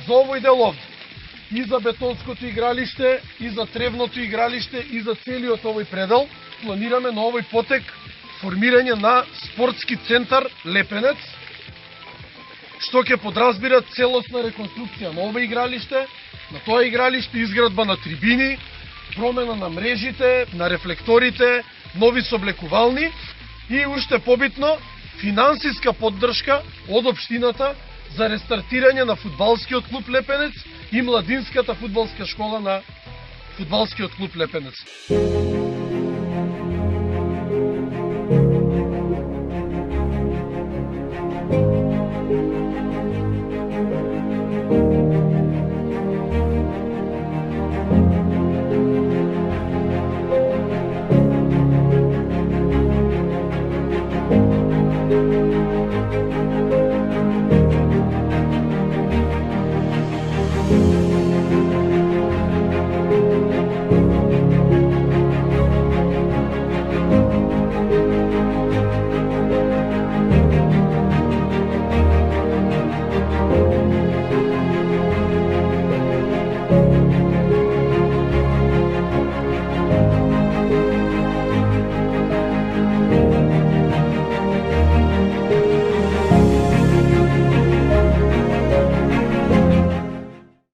за овој дел овде. И за бетонското игралиште, и за тревното игралиште, и за целиот овој предел, планираме на овој потек формирање на спортски центар Лепенец, што ќе подразбира целосна реконструкција на ова игралиште, на тоа игралиште изградба на трибини, промена на мрежите, на рефлекторите, нови соблекувални и уште побитно финансиска поддршка од општината за рестартирање на фудбалскиот клуб Лепенец и младинската фудбалска школа на фудбалскиот клуб Лепенец.